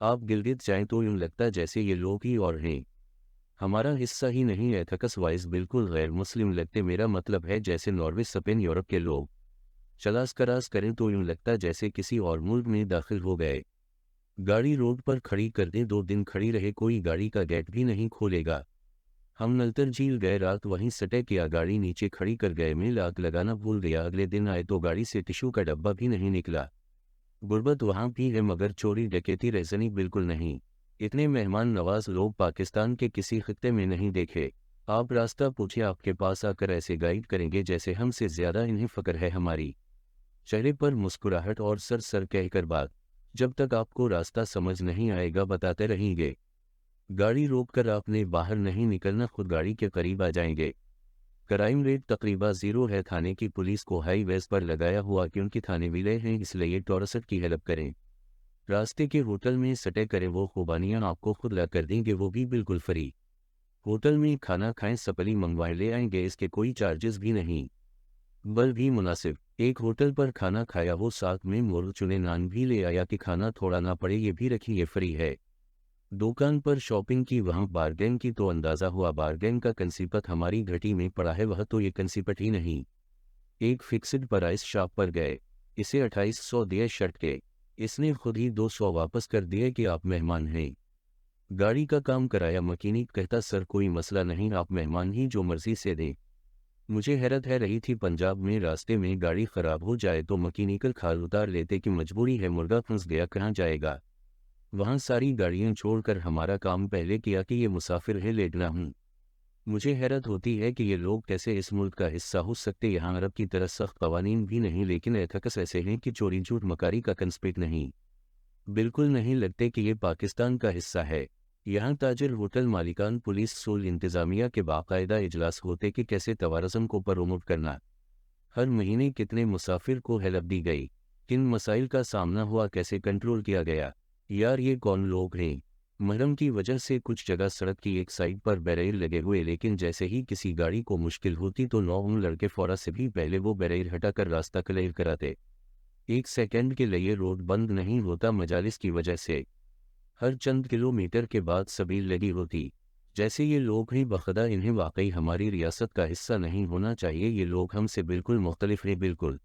आप गिलगित जाएं तो यूं लगता जैसे ये लोग ही और हैं, हमारा हिस्सा ही नहीं। एथकस वाइज बिल्कुल गैर मुस्लिम लगते, मेरा मतलब है जैसे नॉर्वे स्पेन यूरोप के लोग चलास करास करें तो यूं लगता जैसे किसी और मुल्क में दाखिल हो गए। गाड़ी रोड पर खड़ी कर दें, 2 दिन खड़ी रहे, कोई गाड़ी का गेट भी नहीं खोलेगा। हम नलतर झील गए, रात वहीं सटे किया, गाड़ी नीचे खड़ी कर गए, मैं आग लगाना भूल गया, अगले दिन आए तो गाड़ी से टिश्यू का डब्बा भी नहीं निकला। गुर्बत वहाँ भी है मगर चोरी डकैती रेजनी बिल्कुल नहीं। इतने मेहमान नवाज लोग पाकिस्तान के किसी खित्ते में नहीं देखे। आप रास्ता पूछिए, आपके पास आकर ऐसे गाइड करेंगे जैसे हमसे ज्यादा इन्हें फ़क्र है हमारी। चेहरे पर मुस्कुराहट और सर सर कहकर बात। जब तक आपको रास्ता समझ नहीं आएगा बताते रहेंगे। गाड़ी रोककर आपने बाहर नहीं निकलना, खुद गाड़ी के करीब आ जाएंगे। क्राइम रेट तकरीबा ज़ीरो है, थाने की पुलिस को हाईवेज पर लगाया हुआ क्योंकि थाने विलय हैं, इसलिए टॉरसट की हेल्प करें। रास्ते के होटल में सटे करें, वो खुबानियाँ आपको खुद ला कर देंगे, वो भी बिल्कुल फ्री। होटल में खाना खाएं, सपली मंगवाए ले आएंगे, इसके कोई चार्जेस भी नहीं, बल भी मुनासिब। एक होटल पर खाना खाया, वो साथ में मोर चुने नान भी ले आया कि खाना थोड़ा ना पड़े, ये भी रखिए फ्री है। दुकान पर शॉपिंग की, वहाँ बारगेन की, तो अंदाज़ा हुआ बारगेन का कंसीपत हमारी घटी में पड़ा है, वह तो ये कंसीपत ही नहीं। एक फिक्स्ड प्राइस शॉप पर गए, इसे 2800 दिए शर्ट के, इसने खुद ही 200 वापस कर दिए कि आप मेहमान हैं। गाड़ी का काम कराया, मकीनिक कहता सर कोई मसला नहीं, आप मेहमान ही जो मर्जी से दें। मुझे हैरत है रही थी, पंजाब में रास्ते में गाड़ी ख़राब हो जाए तो मकीनिकल खाल उतार लेते कि मजबूरी है, मुर्गा फंस गया कहाँ जाएगा। वहाँ सारी गाड़ियाँ छोड़कर हमारा काम पहले किया कि ये मुसाफिर है, लेटना हूँ। मुझे हैरत होती है कि ये लोग कैसे इस मुल्क का हिस्सा हो सकते, यहाँ अरब की तरह सख्त कवानीन भी नहीं, लेकिन एथकस ऐसे हैं कि चोरी झूठ मकारी का कंस्पेट नहीं। बिल्कुल नहीं लगते कि ये पाकिस्तान का हिस्सा है। यहाँ ताजिर, होटल मालिकान, पुलिस, सूल इंतज़ामिया के बाकायदा इजलास होते कि कैसे तवारज़म को प्रमोट करना। हर महीने कितने मुसाफिर को हेल्प दी गई, किन मसाइल का सामना हुआ, कैसे कंट्रोल किया गया। यार ये कौन लोग हैं। महरम की वजह से कुछ जगह सड़क की एक साइड पर बैरियर लगे हुए, लेकिन जैसे ही किसी गाड़ी को मुश्किल होती तो 9 लड़के फौरा से भी पहले वो बैरियर हटाकर रास्ता क्लियर कराते। 1 सेकंड के लिए रोड बंद नहीं होता मजालिस की वजह से। हर चंद किलोमीटर के बाद सबील लगी होती। जैसे ये लोग ही बखुदा, इन्हें वाकई हमारी रियासत का हिस्सा नहीं होना चाहिए, ये लोग हमसे बिल्कुल मुख्तलिफ हैं, बिल्कुल।